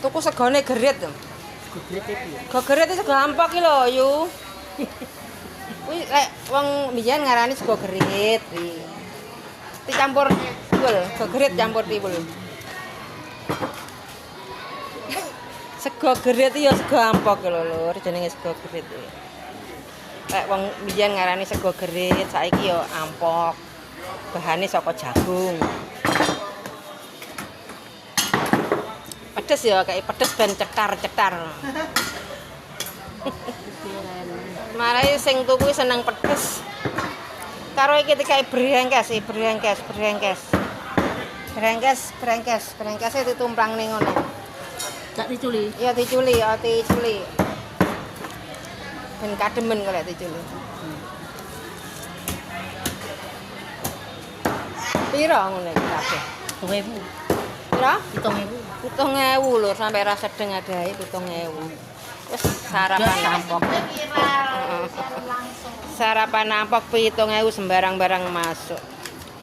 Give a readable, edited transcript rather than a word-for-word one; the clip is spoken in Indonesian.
Tuku segone gerit. Gogret iki. Sego gerit iki sego ampok iki lho, Yu. Kuwi lek wong mbiyen ngarani sego gerit. Dicampur tiwul, sego gerit campur tiwul. Sego gerit ya sego ampok lho, Lur, jenenge sego gerit iki. Lek wong mbiyen ngarani sego gerit, saiki ya ampok. Bahane saka jagung. Pedes ya, kayak pedes ben cetar-cetar. Marai sing tuku seneng pedes. Karo iki dikai brengkes, brengkes. Brengkese ditumpang ning ngono. Cak diculi. Ya diculi. Ben kademen kok lek diculi. Piro ngono iki kabeh? 2000. Piro? 7000. 7.000 lho, sampai ra sedeng adae 7.000. Wis sarapan ampok. Sarapan ampok 7.000 sembarang barang masuk.